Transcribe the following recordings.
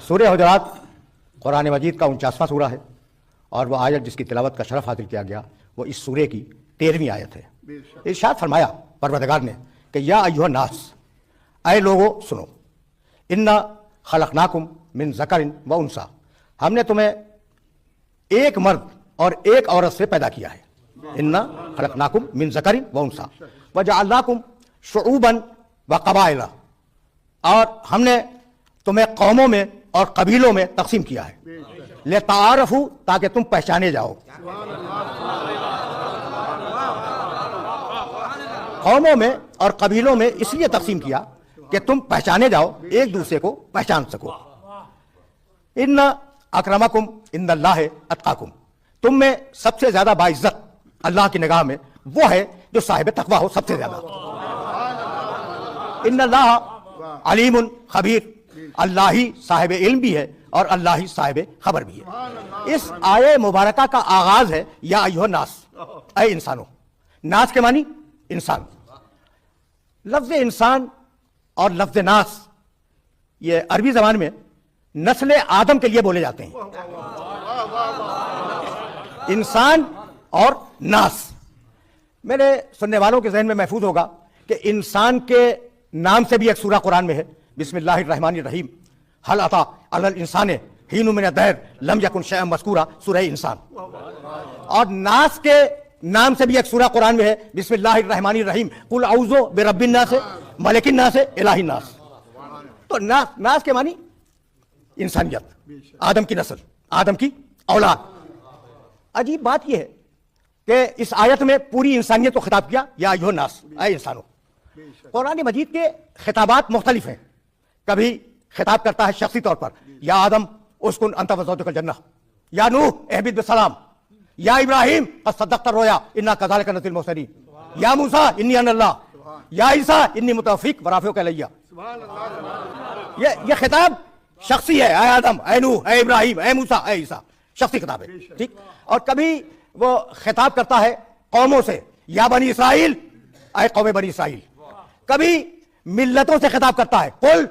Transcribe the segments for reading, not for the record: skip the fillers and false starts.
سورہ حجرات قرآن مجید کا 49واں سورہ ہے، اور وہ آیت جس کی تلاوت کا شرف حاصل کیا گیا وہ اس سورے کی 13ویں آیت ہے۔ ارشاد فرمایا پروردگار نے کہ یا ایھا الناس، اے لوگو سنو، انا خلقناکم من ذکر و انثی، ہم نے تمہیں ایک مرد اور ایک عورت سے پیدا کیا ہے۔ انا خلقناکم من ذکر و انثی وجعلناکم شعوبا و قبائل، اور ہم نے تمہیں قوموں میں اور قبیلوں میں تقسیم کیا ہے، لتعارفوا، تاکہ تم پہچانے جاؤ۔ قوموں میں اور قبیلوں میں اس لیے تقسیم کیا کہ تم پہچانے جاؤ، ایک دوسرے کو پہچان سکو۔ ان اکرمکم عند اللہ اتقاکم، تم میں سب سے زیادہ باعزت اللہ کی نگاہ میں وہ ہے جو صاحب تقوی ہو سب سے زیادہ۔ ان اللہ علیم خبیر، اللہ ہی صاحب علم بھی ہے اور اللہ ہی صاحب خبر بھی ہے۔ اس آیے مبارکہ کا آغاز ہے یا ایھا الناس، اے انسانوں۔ ناس کے معنی انسان۔ لفظ انسان اور لفظ ناس یہ عربی زبان میں نسل آدم کے لیے بولے جاتے ہیں، انسان اور ناس۔ میرے سننے والوں کے ذہن میں محفوظ ہوگا کہ انسان کے نام سے بھی ایک سورہ قرآن میں ہے، بسم اللہ الرحمن الرحیم، هل اتى علی الانسان حین من الدہر لم یکن شیئا مذکورا، سورہ انسان۔ اور ناس کے نام سے بھی ایک سورہ قرآن میں ہے، بسم اللہ الرحمن الرحیم، قل اعوذ برب الناس ملک الناس الہ الناس۔ تو ناس کے معنی انسانیت، آدم کی نسل، آدم کی اولاد۔ عجیب بات یہ ہے کہ اس آیت میں پوری انسانیت کو خطاب کیا، یا ایھا الناس، اے انسانوں۔ قرآن مجید کے خطابات مختلف ہیں، کبھی خطاب کرتا ہے شخصی طور پر، یا آدم اسکن انت وزوجک الجنہ، یا نوح اہبط بسلام، یا ابراہیم قد صدقت الرؤیا انا کذلک نجزی المحسنین، یا موسیٰ انی انا اللہ، یا عیسیٰ انی متوفیک ورافعک الیہ۔ یہ خطاب شخصی ہے، اے آدم، اے نوح، اے ابراہیم، اے موسیٰ، اے عیسیٰ، شخصی خطاب ہے، ٹھیک۔ اور کبھی وہ خطاب کرتا ہے قوموں سے، یا بنی اسرائیل، اے قوم بنی اسرائیل۔ کبھی ملتوں سے خطاب کرتا ہے، قل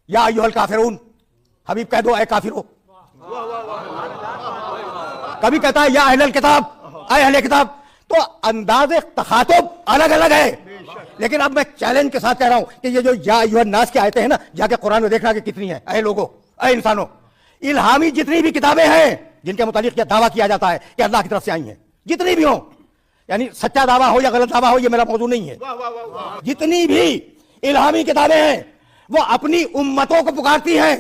یا ایھا الکافرون، حبیب کہہ دو اے کافرو۔ کبھی کہتا ہے یا اہل الکتاب، اے اہل کتاب۔ تو انداز تخاطب الگ الگ ہے، لیکن اب میں چیلنج کے ساتھ کہہ رہا ہوں کہ یہ جو یا ایھا الناس کی آیتیں ہیں نا، جا کے قرآن میں دیکھنا کہ کتنی ہیں، اے لوگو، اے انسانوں۔ الہامی جتنی بھی کتابیں ہیں جن کے متعلق یہ دعویٰ کیا جاتا ہے کہ اللہ کی طرف سے آئی ہیں، جتنی بھی ہوں، یعنی سچا دعویٰ ہو یا غلط دعویٰ ہو، یہ میرا موضوع نہیں ہے، جتنی بھی الہامی کتابیں ہیں وہ اپنی امتوں کو پکارتی ہیں